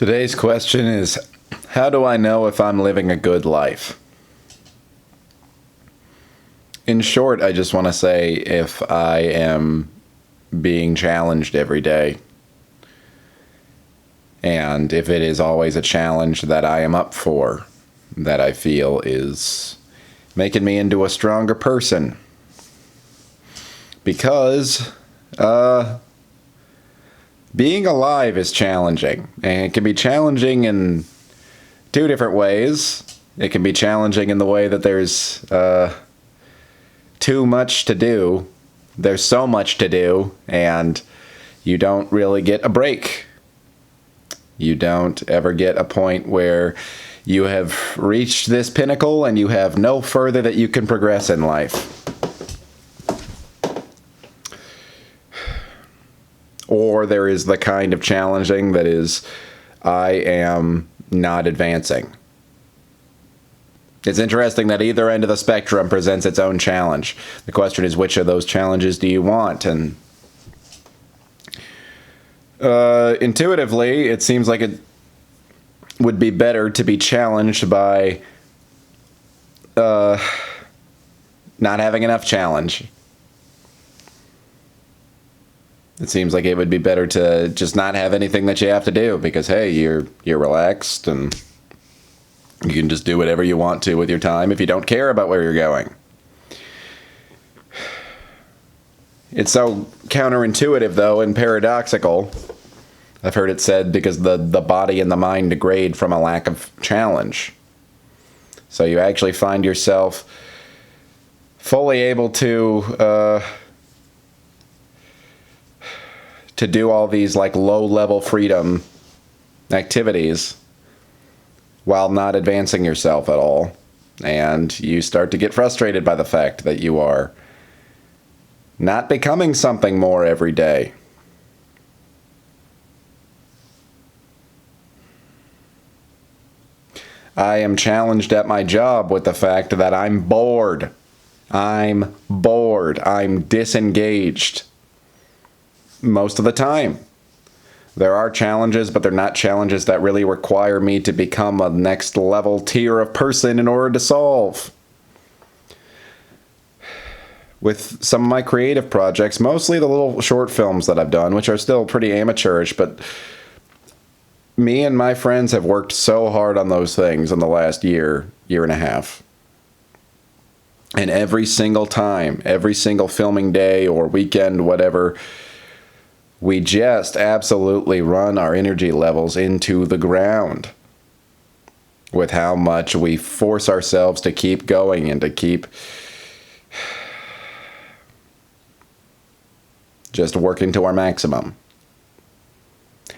Today's question is, how do I know if I'm living a good life? In short, I just want to say if I am being challenged every day, and if it is always a challenge that I am up for, that I feel is making me into a stronger person. Because, being alive is challenging, and it can be challenging in two different ways. It can be challenging in the way that there's too much to do. There's so much to do, and you don't really get a break. You don't ever get a point where you have reached this pinnacle and you have no further that you can progress in life. Or there is the kind of challenging that is, I am not advancing. It's interesting that either end of the spectrum presents its own challenge. The question is, which of those challenges do you want? And intuitively, it seems like it would be better to be challenged by not having enough challenge. It seems like it would be better to just not have anything that you have to do because, hey, you're relaxed and you can just do whatever you want to with your time if you don't care about where you're going. It's so counterintuitive, though, and paradoxical. I've heard it said because the body and the mind degrade from a lack of challenge. So you actually find yourself fully able to do all these like low-level freedom activities while not advancing yourself at all. And you start to get frustrated by the fact that you are not becoming something more every day. I am challenged at my job with the fact that I'm bored. I'm bored. I'm disengaged. Most of the time. There are challenges, but they're not challenges that really require me to become a next level tier of person in order to solve. With some of my creative projects, mostly the little short films that I've done, which are still pretty amateurish, but me and my friends have worked so hard on those things in the last year and a half. And every single time, every single filming day or weekend, whatever, we just absolutely run our energy levels into the ground with how much we force ourselves to keep going and to keep just working to our maximum.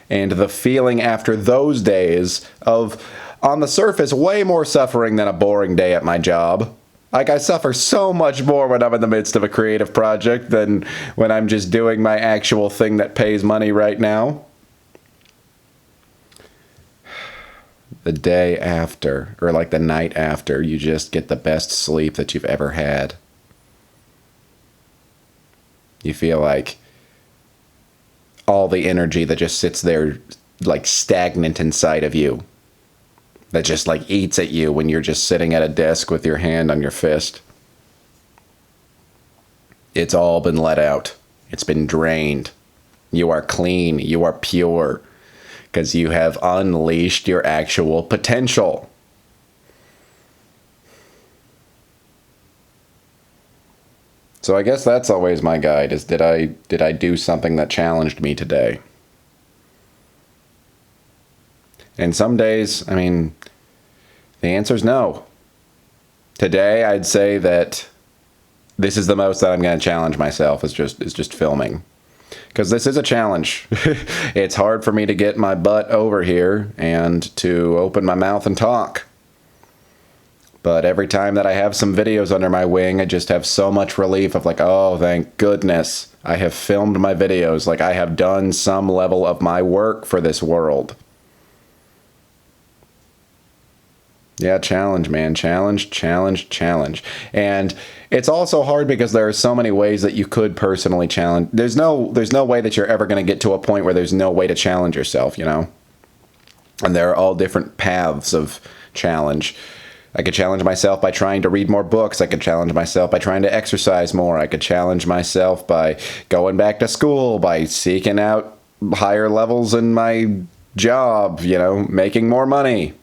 And the feeling after those days of, on the surface, way more suffering than a boring day at my job. Like, I suffer so much more when I'm in the midst of a creative project than when I'm just doing my actual thing that pays money right now. The day after, or like the night after, you just get the best sleep that you've ever had. You feel like all the energy that just sits there like stagnant inside of you, that just like eats at you when you're just sitting at a desk with your hand on your fist. It's all been let out. It's been drained. You are clean. You are pure. Because you have unleashed your actual potential. So I guess that's always my guide, is did I do something that challenged me today? And some days, I mean, the answer is no. Today, I'd say that this is the most that I'm going to challenge myself is just filming. Because this is a challenge. It's hard for me to get my butt over here and to open my mouth and talk. But every time that I have some videos under my wing, I just have so much relief of like, oh, thank goodness I have filmed my videos. Like, I have done some level of my work for this world. Yeah, challenge, man. Challenge, challenge, challenge. And it's also hard because there are so many ways that you could personally challenge. There's no way that you're ever going to get to a point where there's no way to challenge yourself, you know? And there are all different paths of challenge. I could challenge myself by trying to read more books. I could challenge myself by trying to exercise more. I could challenge myself by going back to school, by seeking out higher levels in my job, making more money.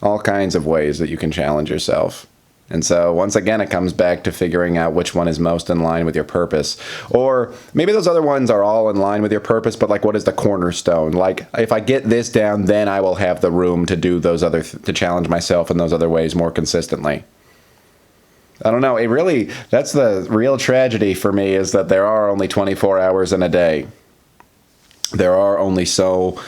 All kinds of ways that you can challenge yourself. And so once again, it comes back to figuring out which one is most in line with your purpose. Or maybe those other ones are all in line with your purpose, but like, what is the cornerstone? Like, if I get this down, then I will have the room to do those other, to challenge myself in those other ways more consistently. I don't know. That's the real tragedy for me, is that there are only 24 hours in a day. There are only so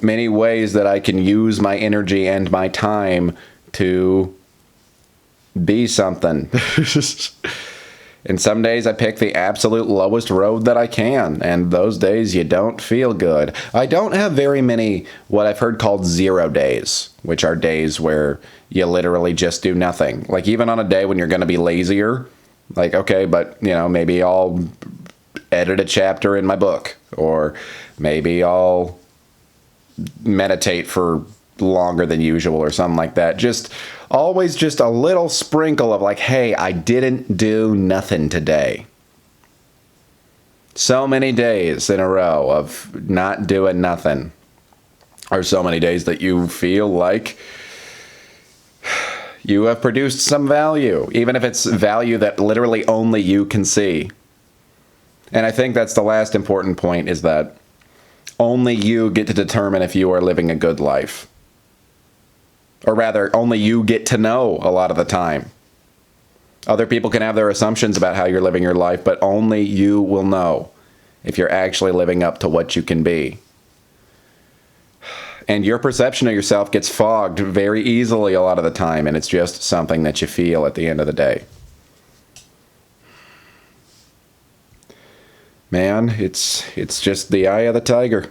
many ways that I can use my energy and my time to be something. And some days I pick the absolute lowest road that I can, and those days you don't feel good. I don't have very many what I've heard called 0 days, which are days where you literally just do nothing. Like, even on a day when you're going to be lazier, like, okay, but maybe I'll edit a chapter in my book, or maybe I'll meditate for longer than usual or something like that. Just always just a little sprinkle of like, hey, I didn't do nothing today. So many days in a row of not doing nothing, or so many days that you feel like you have produced some value, even if it's value that literally only you can see. And I think that's the last important point, is that only you get to determine if you are living a good life. Or rather, only you get to know a lot of the time. Other people can have their assumptions about how you're living your life, but only you will know if you're actually living up to what you can be. And your perception of yourself gets fogged very easily a lot of the time, and it's just something that you feel at the end of the day. Man, it's just the eye of the tiger.